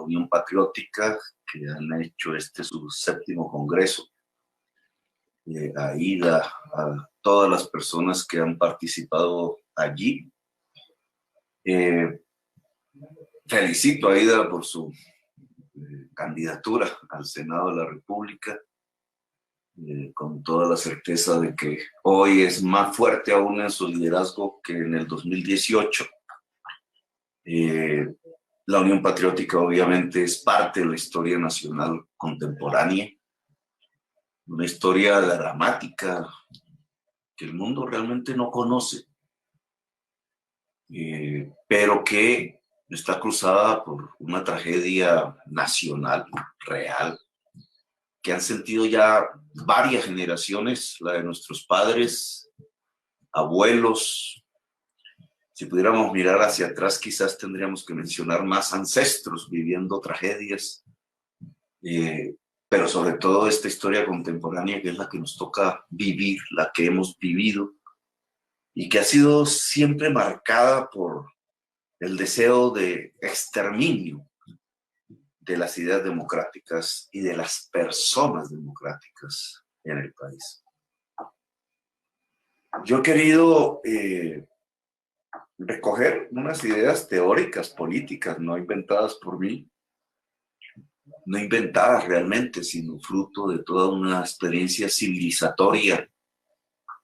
Unión Patriótica, que han hecho este su 7º congreso. A Ida, a todas las personas que han participado allí. Felicito a Ida por su candidatura al Senado de la República, con toda la certeza de que hoy es más fuerte aún en su liderazgo que en el 2018. La Unión Patriótica obviamente es parte de la historia nacional contemporánea, una historia dramática que el mundo realmente no conoce, pero que está cruzada por una tragedia nacional, real, que han sentido ya varias generaciones, la de nuestros padres, abuelos. Si pudiéramos mirar hacia atrás, quizás tendríamos que mencionar más ancestros viviendo tragedias, pero sobre todo esta historia contemporánea que es la que nos toca vivir, la que hemos vivido, y que ha sido siempre marcada por el deseo de exterminio de las ideas democráticas y de las personas democráticas en el país. Yo he querido recoger unas ideas teóricas, políticas, no inventadas por mí, no inventadas realmente, sino fruto de toda una experiencia civilizatoria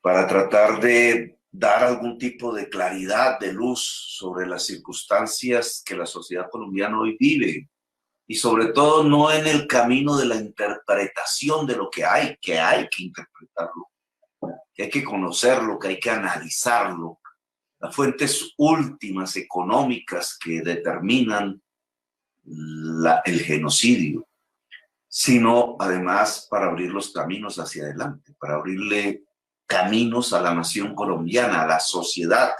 para tratar de dar algún tipo de claridad, de luz sobre las circunstancias que la sociedad colombiana hoy vive, y sobre todo no en el camino de la interpretación de lo que hay que interpretarlo, que hay que conocerlo, que hay que analizarlo, las fuentes últimas económicas que determinan el genocidio, sino además para abrir los caminos hacia adelante, para abrirle caminos a la nación colombiana, a la sociedad,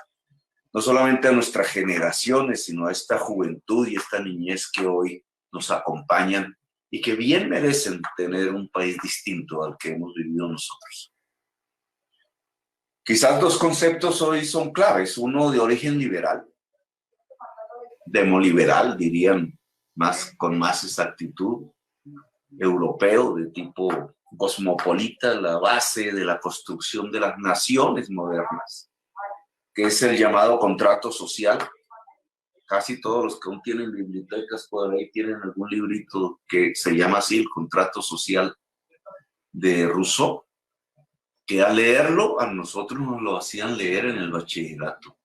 no solamente a nuestras generaciones, sino a esta juventud y esta niñez que hoy nos acompañan y que bien merecen tener un país distinto al que hemos vivido nosotros. Quizás 2 conceptos hoy son claves, uno de origen liberal, demoliberal dirían con más exactitud, europeo de tipo cosmopolita, la base de la construcción de las naciones modernas, que es el llamado contrato social. Casi todos los que aún tienen bibliotecas por ahí tienen algún librito que se llama así, el contrato social de Rousseau, que al leerlo a nosotros nos lo hacían leer en el bachillerato.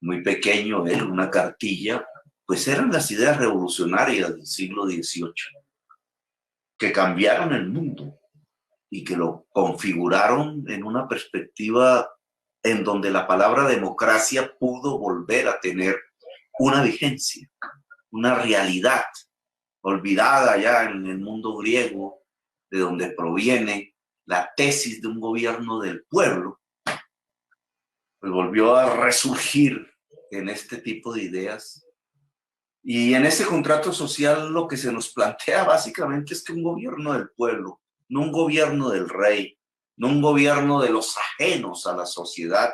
Muy pequeño él, una cartilla, pues eran las ideas revolucionarias del siglo XVIII, que cambiaron el mundo y que lo configuraron en una perspectiva en donde la palabra democracia pudo volver a tener una vigencia, una realidad olvidada ya en el mundo griego, de donde proviene la tesis de un gobierno del pueblo, pues volvió a resurgir en este tipo de ideas. Y en ese contrato social lo que se nos plantea básicamente es que un gobierno del pueblo, no un gobierno del rey, no un gobierno de los ajenos a la sociedad,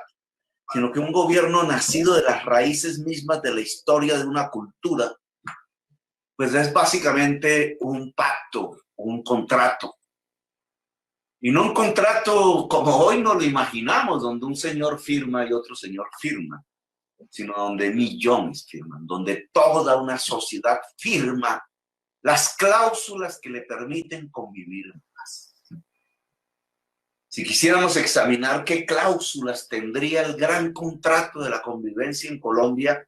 sino que un gobierno nacido de las raíces mismas de la historia de una cultura, pues es básicamente un pacto, un contrato. Y no un contrato como hoy nos lo imaginamos, donde un señor firma y otro señor firma, sino donde millones firman, donde toda una sociedad firma las cláusulas que le permiten convivir en paz. Si quisiéramos examinar qué cláusulas tendría el gran contrato de la convivencia en Colombia,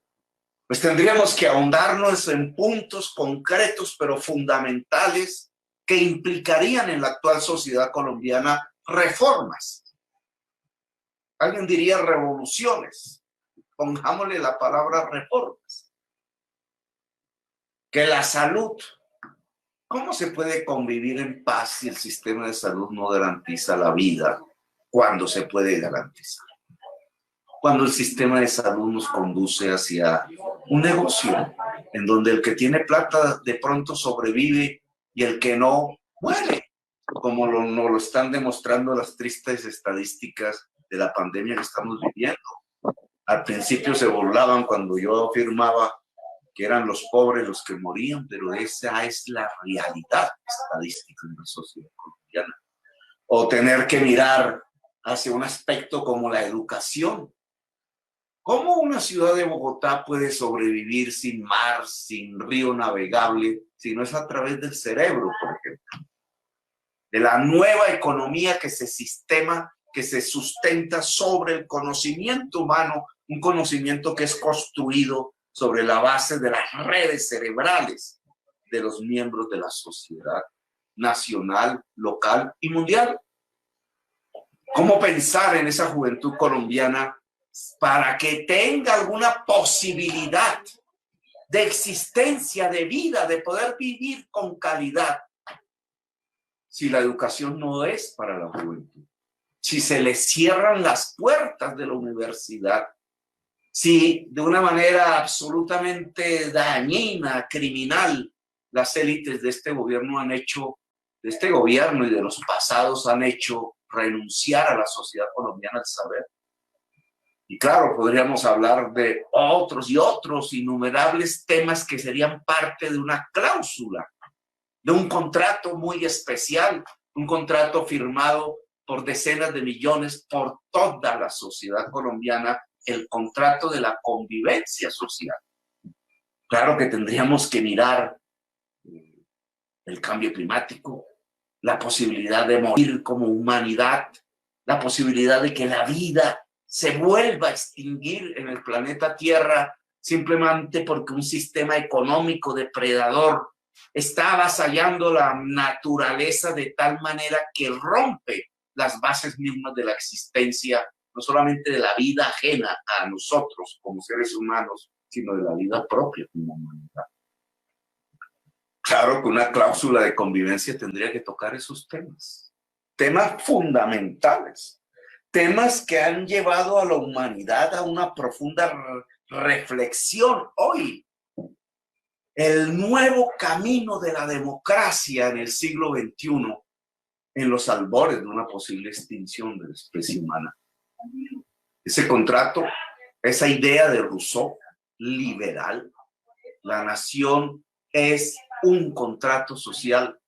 pues tendríamos que ahondarnos en puntos concretos pero fundamentales que implicarían en la actual sociedad colombiana reformas. Alguien diría revoluciones. Pongámosle la palabra reformas. Que la salud, ¿cómo se puede convivir en paz si el sistema de salud no garantiza la vida cuando se puede garantizar? Cuando el sistema de salud nos conduce hacia un negocio en donde el que tiene plata de pronto sobrevive y el que no muere, como nos lo están demostrando las tristes estadísticas de la pandemia que estamos viviendo. Al principio se burlaban cuando yo afirmaba que eran los pobres los que morían, pero esa es la realidad estadística en la sociedad colombiana. O tener que mirar hacia un aspecto como la educación. ¿Cómo una ciudad de Bogotá puede sobrevivir sin mar, sin río navegable, si no es a través del cerebro, por ejemplo? De la nueva economía que se sustenta sobre el conocimiento humano, un conocimiento que es construido sobre la base de las redes cerebrales de los miembros de la sociedad nacional, local y mundial. ¿Cómo pensar en esa juventud colombiana para que tenga alguna posibilidad de existencia, de vida, de poder vivir con calidad, si la educación no es para la juventud? Si se le cierran las puertas de la universidad, si de una manera absolutamente dañina, criminal, las élites de este gobierno han hecho, de este gobierno y de los pasados han hecho renunciar a la sociedad colombiana al saber. Y claro, podríamos hablar de otros y otros innumerables temas que serían parte de una cláusula, de un contrato muy especial, un contrato firmado por decenas de millones por toda la sociedad colombiana, el contrato de la convivencia social. Claro que tendríamos que mirar el cambio climático, la posibilidad de morir como humanidad, la posibilidad de que la vida se vuelva a extinguir en el planeta Tierra simplemente porque un sistema económico depredador está avasallando la naturaleza de tal manera que rompe las bases mismas de la existencia, no solamente de la vida ajena a nosotros como seres humanos, sino de la vida propia como humanidad. Claro que una cláusula de convivencia tendría que tocar esos temas, temas fundamentales, temas que han llevado a la humanidad a una profunda reflexión. Hoy, el nuevo camino de la democracia en el siglo XXI, en los albores de una posible extinción de la especie humana. Ese contrato, esa idea de Rousseau, liberal, la nación es un contrato social,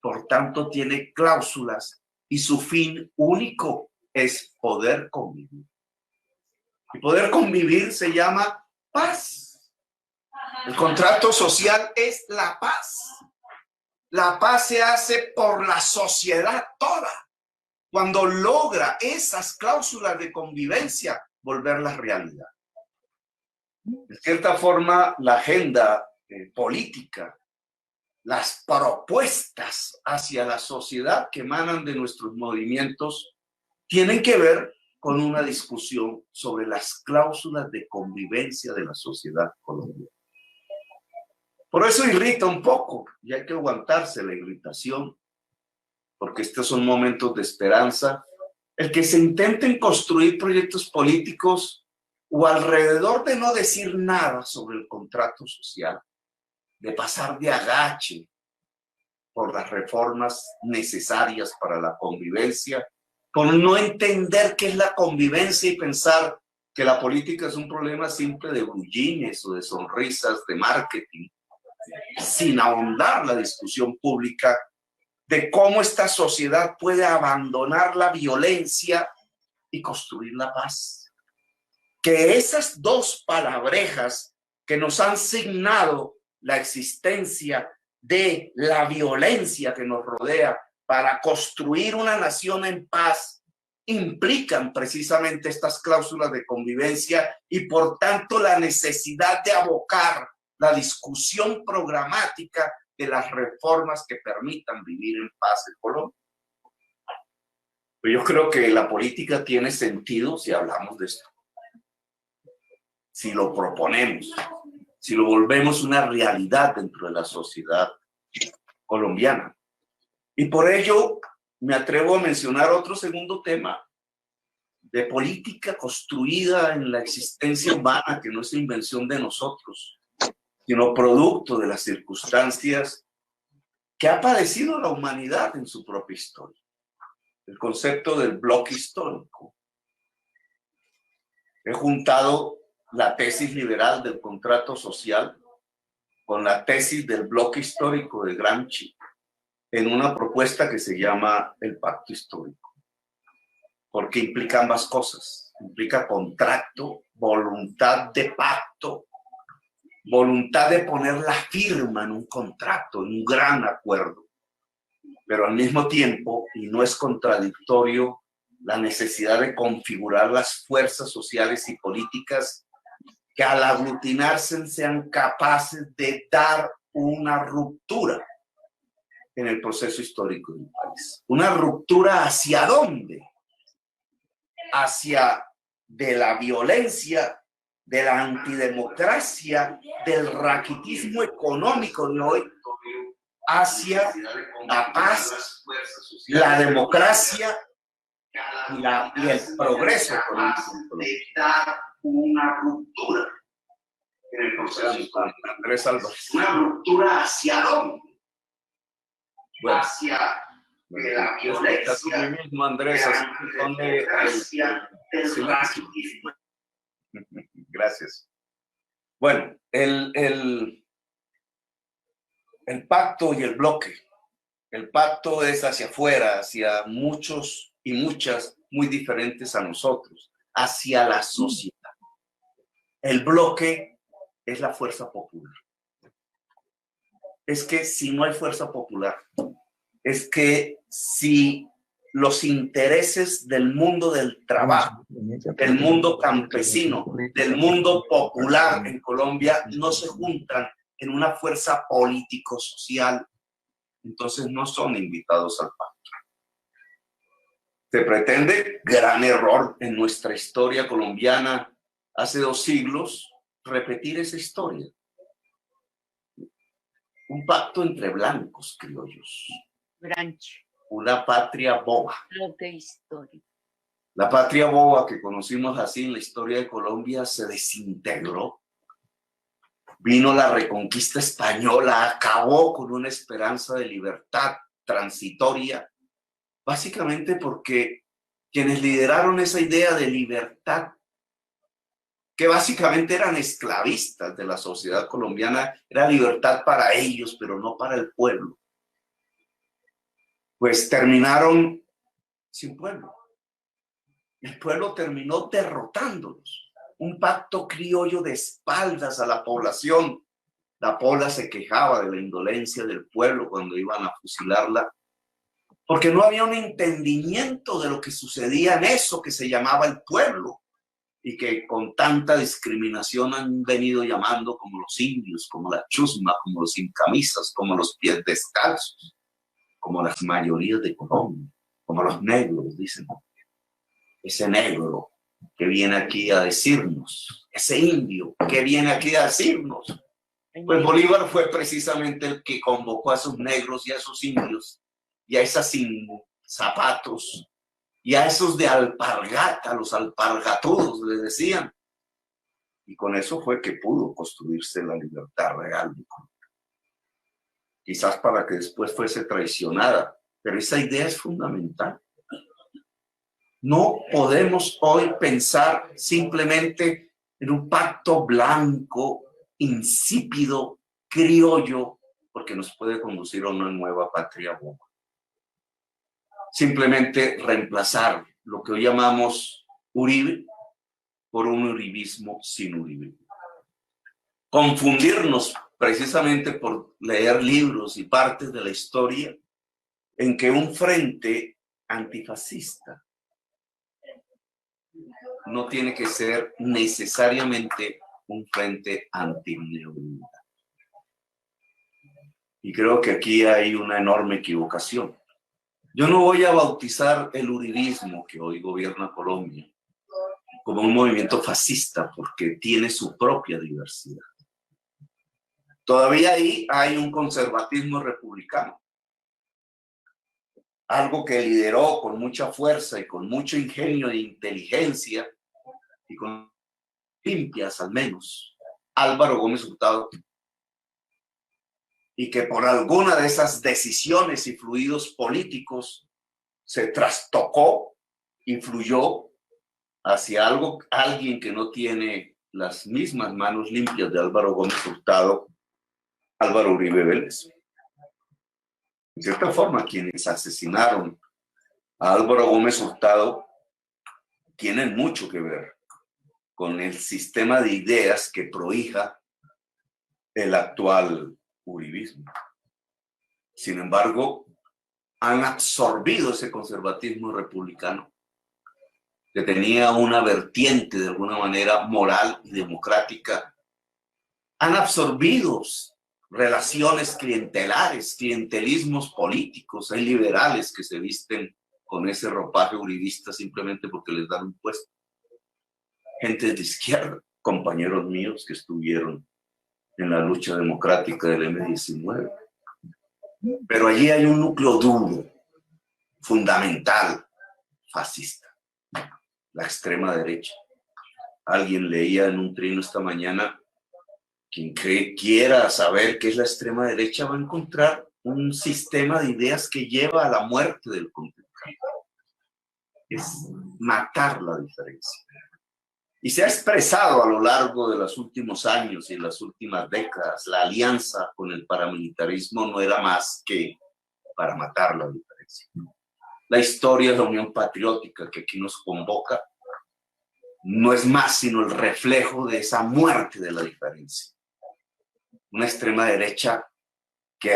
por tanto tiene cláusulas y su fin único es poder convivir. Y poder convivir se llama paz. El contrato social es la paz. La paz se hace por la sociedad toda, cuando logra esas cláusulas de convivencia volverlas realidad. De cierta forma, la agenda política, las propuestas hacia la sociedad que emanan de nuestros movimientos tienen que ver con una discusión sobre las cláusulas de convivencia de la sociedad colombiana. Por eso irrita un poco y hay que aguantarse la irritación, porque estos son momentos de esperanza. El que se intenten construir proyectos políticos o alrededor de no decir nada sobre el contrato social, de pasar de agache por las reformas necesarias para la convivencia, por no entender qué es la convivencia y pensar que la política es un problema simple de bullines o de sonrisas de marketing, sin ahondar la discusión pública de cómo esta sociedad puede abandonar la violencia y construir la paz. Que esas dos palabrejas que nos han signado la existencia de la violencia que nos rodea para construir una nación en paz implican precisamente estas cláusulas de convivencia y por tanto la necesidad de abocar la discusión programática de las reformas que permitan vivir en paz en Colombia. Pero yo creo que la política tiene sentido si hablamos de esto, si lo proponemos, si lo volvemos una realidad dentro de la sociedad colombiana. Y por ello me atrevo a mencionar otro segundo tema de política construida en la existencia humana, que no es invención de nosotros, sino producto de las circunstancias que ha padecido la humanidad en su propia historia. El concepto del bloque histórico. He juntado la tesis liberal del contrato social con la tesis del bloque histórico de Gramsci en una propuesta que se llama el pacto histórico, porque implica ambas cosas. Implica contrato, voluntad de pacto, voluntad de poner la firma en un contrato, en un gran acuerdo, pero al mismo tiempo, y no es contradictorio, la necesidad de configurar las fuerzas sociales y políticas que al aglutinarse sean capaces de dar una ruptura en el proceso histórico del país. ¿Una ruptura hacia dónde? Hacia de la violencia, de la antidemocracia, del raquitismo económico de hoy, hacia la paz, la democracia y el progreso económico. De dar una ruptura en el proceso. Andrés Álvarez. Una ruptura hacia dónde? Bueno, hacia de la violencia, mismo, Andrés, del raquitismo. Gracias. Bueno, el pacto y el bloque. El pacto es hacia afuera, hacia muchos y muchas muy diferentes a nosotros, hacia la sociedad. El bloque es la fuerza popular. Es que si no hay fuerza popular, es que si los intereses del mundo del trabajo, del mundo campesino, del mundo popular en Colombia no se juntan en una fuerza político-social, entonces no son invitados al pacto. Se pretende, gran error en nuestra historia colombiana hace 2 siglos, repetir esa historia. Un pacto entre blancos criollos. Gramsci. Una patria boba. Bloque histórico. La patria boba que conocimos así en la historia de Colombia se desintegró. Vino la reconquista española, acabó con una esperanza de libertad transitoria, básicamente porque quienes lideraron esa idea de libertad, que básicamente eran esclavistas de la sociedad colombiana, era libertad para ellos, pero no para el pueblo. Pues terminaron sin pueblo. El pueblo terminó derrotándolos. Un pacto criollo de espaldas a la población. La pobla se quejaba de la indolencia del pueblo cuando iban a fusilarla, porque no había un entendimiento de lo que sucedía en eso que se llamaba el pueblo y que con tanta discriminación han venido llamando como los indios, como la chusma, como los sin camisas, como los pies descalzos, como las mayorías de Colombia, como los negros, dicen. Ese negro que viene aquí a decirnos, ese indio que viene aquí a decirnos. Pues Bolívar fue precisamente el que convocó a esos negros y a esos indios y a esas sin zapatos y a esos de alpargata, los alpargatudos le decían. Y con eso fue que pudo construirse la libertad real. Quizás para que después fuese traicionada, pero esa idea es fundamental. No podemos hoy pensar simplemente en un pacto blanco, insípido, criollo, porque nos puede conducir a una nueva patria boba. Simplemente reemplazar lo que hoy llamamos Uribe por un uribismo sin Uribe. Confundirnos precisamente por leer libros y partes de la historia en que un frente antifascista no tiene que ser necesariamente un frente antineoliberal. Y creo que aquí hay una enorme equivocación. Yo no voy a bautizar el uribismo que hoy gobierna Colombia como un movimiento fascista porque tiene su propia diversidad. Todavía ahí hay un conservatismo republicano. Algo que lideró con mucha fuerza y con mucho ingenio e inteligencia y con limpias al menos, Álvaro Gómez Hurtado, y que por alguna de esas decisiones y fluidos políticos se trastocó, influyó hacia alguien que no tiene las mismas manos limpias de Álvaro Gómez Hurtado, Álvaro Uribe Vélez. En cierta forma, quienes asesinaron a Álvaro Gómez Hurtado tienen mucho que ver con el sistema de ideas que prohija el actual uribismo. Sin embargo, han absorbido ese conservatismo republicano que tenía una vertiente de alguna manera moral y democrática. Han absorbido relaciones clientelares, clientelismos políticos. Hay liberales que se visten con ese ropaje uribista simplemente porque les dan un puesto. Gente de izquierda, compañeros míos que estuvieron en la lucha democrática del M-19. Pero allí hay un núcleo duro, fundamental, fascista, la extrema derecha. Alguien leía en un trino esta mañana: quien quiera saber qué es la extrema derecha va a encontrar un sistema de ideas que lleva a la muerte del contemporáneo. Es matar la diferencia. Y se ha expresado a lo largo de los últimos años y en las últimas décadas. La alianza con el paramilitarismo no era más que para matar la diferencia. La historia de la Unión Patriótica que aquí nos convoca no es más sino el reflejo de esa muerte de la diferencia. Una extrema derecha que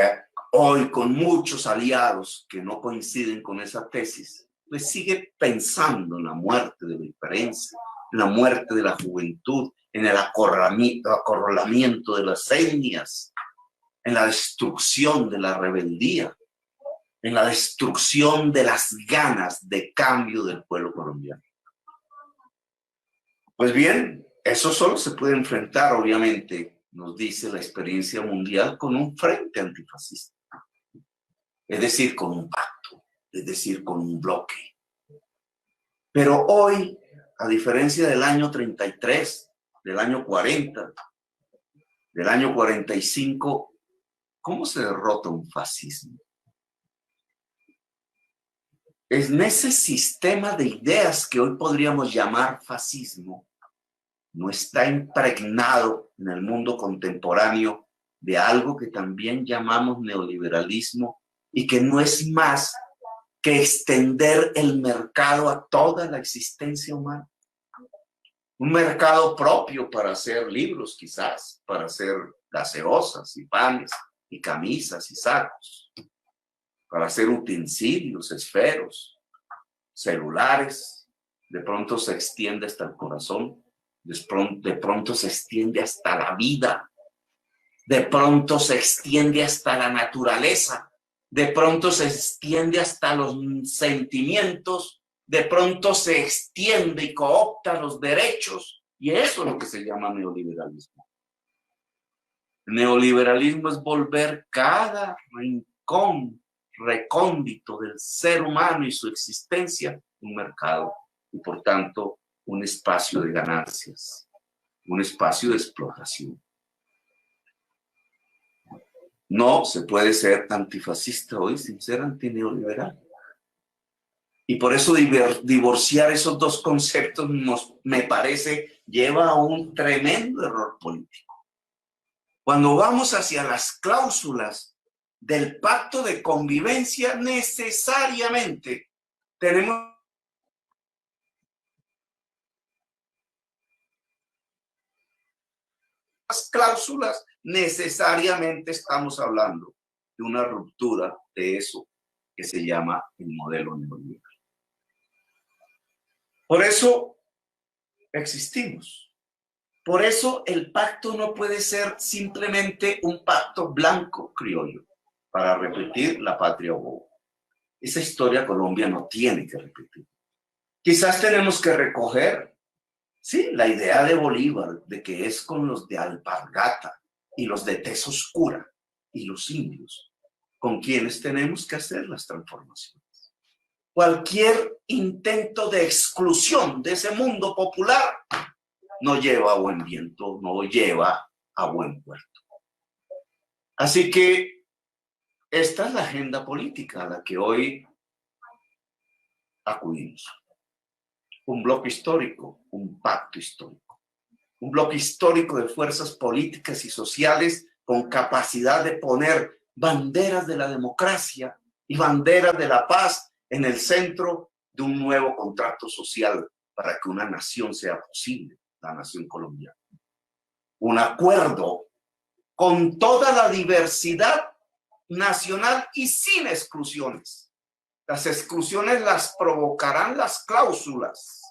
hoy, con muchos aliados que no coinciden con esa tesis, pues sigue pensando en la muerte de la diferencia, en la muerte de la juventud, en el acorralamiento de las etnias, en la destrucción de la rebeldía, en la destrucción de las ganas de cambio del pueblo colombiano. Pues bien, eso solo se puede enfrentar, obviamente, nos dice la experiencia mundial, con un frente antifascista. Es decir, con un pacto, es decir, con un bloque. Pero hoy, a diferencia del año 33, del año 40, del año 45, ¿cómo se derrota un fascismo? En ese sistema de ideas que hoy podríamos llamar fascismo, no está impregnado en el mundo contemporáneo de algo que también llamamos neoliberalismo y que no es más que extender el mercado a toda la existencia humana. Un mercado propio para hacer libros, quizás, para hacer gaseosas y panes y camisas y sacos, para hacer utensilios, esferos, celulares. De pronto se extiende hasta el corazón. De pronto se extiende hasta la vida, de pronto se extiende hasta la naturaleza, de pronto se extiende hasta los sentimientos, de pronto se extiende y coopta los derechos, y eso es lo que se llama neoliberalismo. El neoliberalismo es volver cada rincón recóndito del ser humano y su existencia un mercado, y por tanto un espacio de ganancias, un espacio de explotación. No se puede ser antifascista hoy sin ser antineoliberal. Y por eso divorciar esos dos conceptos me parece lleva a un tremendo error político. Cuando vamos hacia las cláusulas del pacto de convivencia, necesariamente tenemos cláusulas, necesariamente estamos hablando de una ruptura de eso que se llama el modelo neoliberal. Por eso existimos. Por eso el pacto no puede ser simplemente un pacto blanco criollo para repetir la patria boba. Esa historia Colombia no tiene que repetir. Quizás tenemos que recoger, sí, la idea de Bolívar de que es con los de Alpargata y los de tez oscura y los indios con quienes tenemos que hacer las transformaciones. Cualquier intento de exclusión de ese mundo popular no lleva a buen viento, no lleva a buen puerto. Así que esta es la agenda política a la que hoy acudimos. Un bloque histórico, un pacto histórico. Un bloque histórico de fuerzas políticas y sociales con capacidad de poner banderas de la democracia y banderas de la paz en el centro de un nuevo contrato social para que una nación sea posible, la nación colombiana. Un acuerdo con toda la diversidad nacional y sin exclusiones. Las exclusiones las provocarán las cláusulas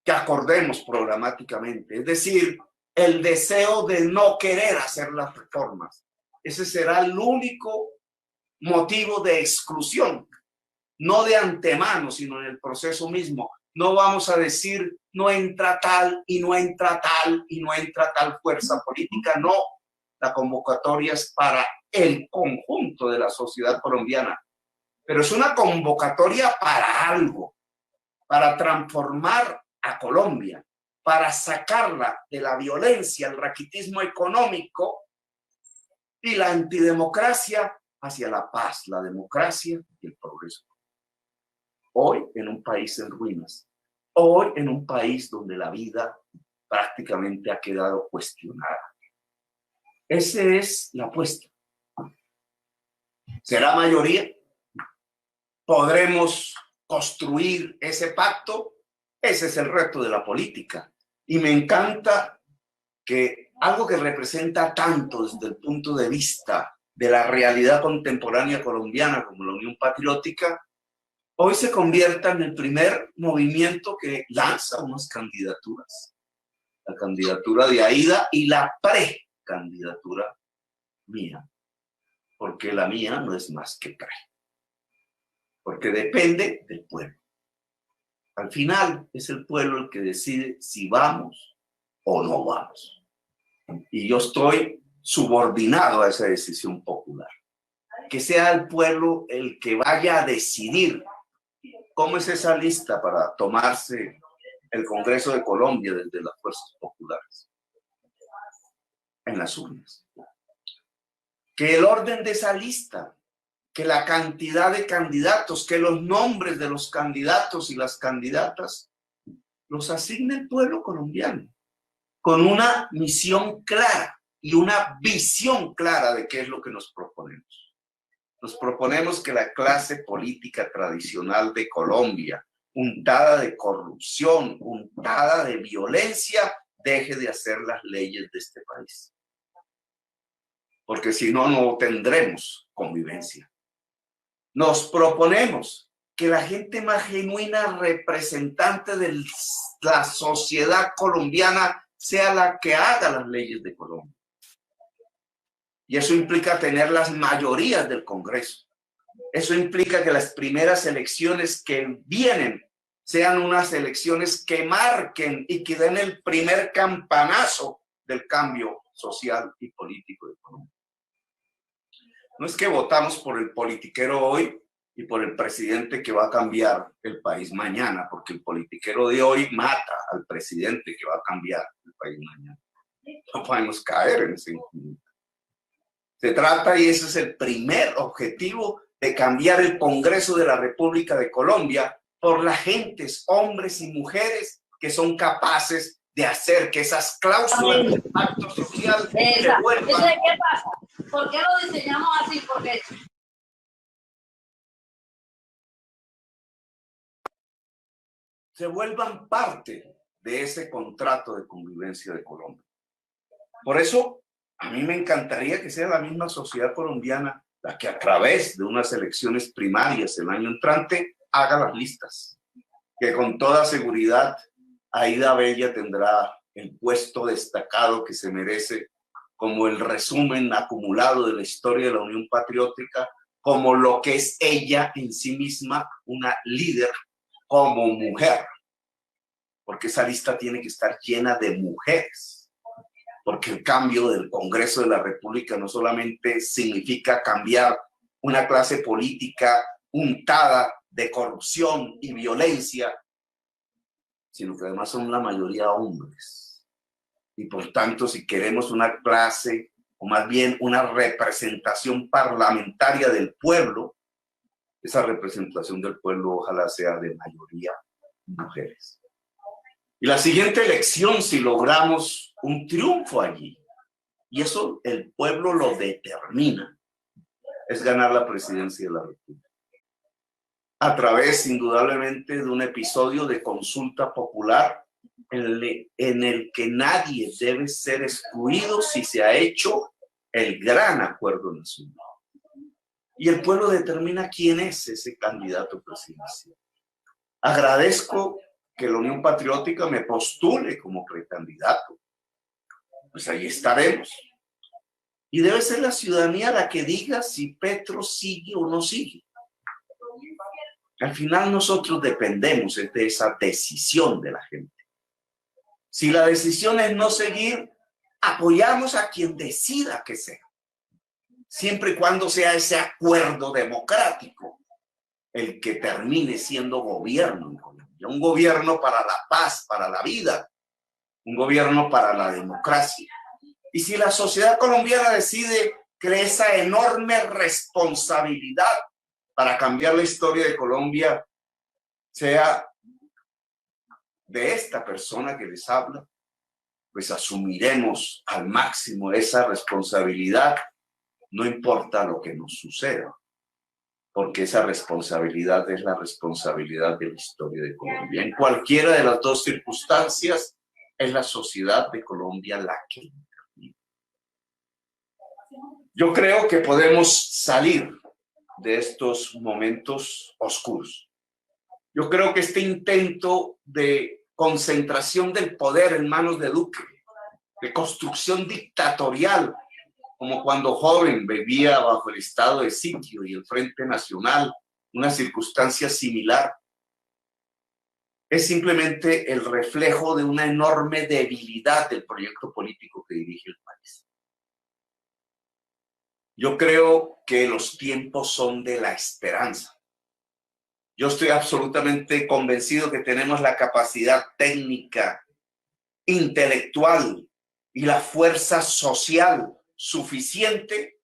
que acordemos programáticamente, es decir, el deseo de no querer hacer las reformas. Ese será el único motivo de exclusión, no de antemano, sino en el proceso mismo. No vamos a decir no entra tal y no entra tal y no entra tal fuerza política, no. La convocatoria es para el conjunto de la sociedad colombiana, pero es una convocatoria para algo, para transformar a Colombia, para sacarla de la violencia, el raquitismo económico y la antidemocracia hacia la paz, la democracia y el progreso. Hoy en un país en ruinas, hoy en un país donde la vida prácticamente ha quedado cuestionada. Esa es la apuesta. ¿Será mayoría? ¿Podremos construir ese pacto? Ese es el reto de la política. Y me encanta que algo que representa tanto desde el punto de vista de la realidad contemporánea colombiana como la Unión Patriótica, hoy se convierta en el primer movimiento que lanza unas candidaturas. La candidatura de Aida y la precandidatura mía. Porque la mía no es más que pre. Porque depende del pueblo. Al final es el pueblo el que decide si vamos o no vamos. Y yo estoy subordinado a esa decisión popular. Que sea el pueblo el que vaya a decidir cómo es esa lista para tomarse el Congreso de Colombia desde las fuerzas populares. En las urnas. Que el orden de esa lista, que la cantidad de candidatos, que los nombres de los candidatos y las candidatas los asigne el pueblo colombiano con una misión clara y una visión clara de qué es lo que nos proponemos. Nos proponemos que la clase política tradicional de Colombia, untada de corrupción, untada de violencia, deje de hacer las leyes de este país. Porque si no, no tendremos convivencia. Nos proponemos que la gente más genuina representante de la sociedad colombiana sea la que haga las leyes de Colombia. Y eso implica tener las mayorías del Congreso. Eso implica que las primeras elecciones que vienen sean unas elecciones que marquen y que den el primer campanazo del cambio social y político de Colombia. No es que votamos por el politiquero hoy y por el presidente que va a cambiar el país mañana, porque el politiquero de hoy mata al presidente que va a cambiar el país mañana. No podemos caer en ese infinito. Se trata, y ese es el primer objetivo, de cambiar el Congreso de la República de Colombia por las gentes, hombres y mujeres que son capaces de hacer que esas cláusulas del pacto social se vuelvan. ¿Eso de qué pasa? ¿Por qué lo diseñamos así? Porque se vuelvan parte de ese contrato de convivencia de Colombia. Por eso, a mí me encantaría que sea la misma sociedad colombiana la que a través de unas elecciones primarias el año entrante haga las listas. Que con toda seguridad Aida Bella tendrá el puesto destacado que se merece como el resumen acumulado de la historia de la Unión Patriótica, como lo que es ella en sí misma, una líder como mujer. Porque esa lista tiene que estar llena de mujeres. Porque el cambio del Congreso de la República no solamente significa cambiar una clase política untada de corrupción y violencia, sino que además son la mayoría hombres. Y por tanto, si queremos una clase, o más bien una representación parlamentaria del pueblo, esa representación del pueblo ojalá sea de mayoría mujeres. Y la siguiente elección, si logramos un triunfo allí, y eso el pueblo lo determina, es ganar la presidencia de la República. A través, indudablemente, de un episodio de consulta popular en el que nadie debe ser excluido si se ha hecho el gran acuerdo nacional. Y el pueblo determina quién es ese candidato presidencial. Agradezco que la Unión Patriótica me postule como precandidato. Pues ahí estaremos. Y debe ser la ciudadanía la que diga si Petro sigue o no sigue. Al final nosotros dependemos de esa decisión de la gente. Si la decisión es no seguir, apoyamos a quien decida que sea. Siempre y cuando sea ese acuerdo democrático el que termine siendo gobierno en Colombia. Un gobierno para la paz, para la vida. Un gobierno para la democracia. Y si la sociedad colombiana decide que esa enorme responsabilidad para cambiar la historia de Colombia sea de esta persona que les habla, pues asumiremos al máximo esa responsabilidad, no importa lo que nos suceda, porque esa responsabilidad es la responsabilidad de la historia de Colombia. En cualquiera de las dos circunstancias, es la sociedad de Colombia la que interviene. Yo creo que podemos salir de estos momentos oscuros. Yo creo que este intento de concentración del poder en manos de Duque, de construcción dictatorial, como cuando joven vivía bajo el estado de sitio y el Frente Nacional, una circunstancia similar, es simplemente el reflejo de una enorme debilidad del proyecto político que dirige el país. Yo creo que los tiempos son de la esperanza. Yo estoy absolutamente convencido que tenemos la capacidad técnica, intelectual y la fuerza social suficiente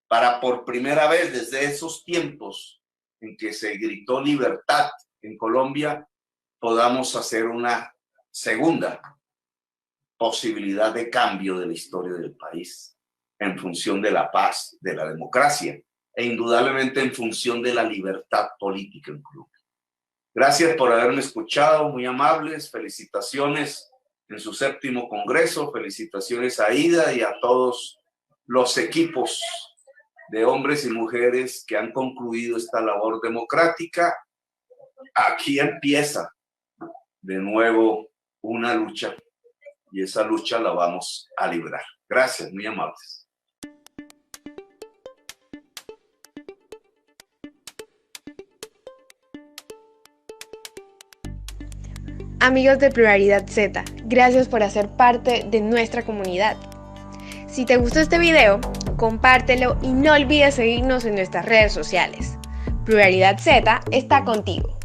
para, por primera vez desde esos tiempos en que se gritó libertad en Colombia, podamos hacer una segunda posibilidad de cambio de la historia del país en función de la paz, de la democracia e indudablemente en función de la libertad política en Colombia. Gracias por haberme escuchado, muy amables, felicitaciones en su 7º Congreso, felicitaciones a Ida y a todos los equipos de hombres y mujeres que han concluido esta labor democrática. Aquí empieza de nuevo una lucha y esa lucha la vamos a librar. Gracias, muy amables. Amigos de Pluralidad Z, gracias por hacer parte de nuestra comunidad. Si te gustó este video, compártelo y no olvides seguirnos en nuestras redes sociales. Pluralidad Z está contigo.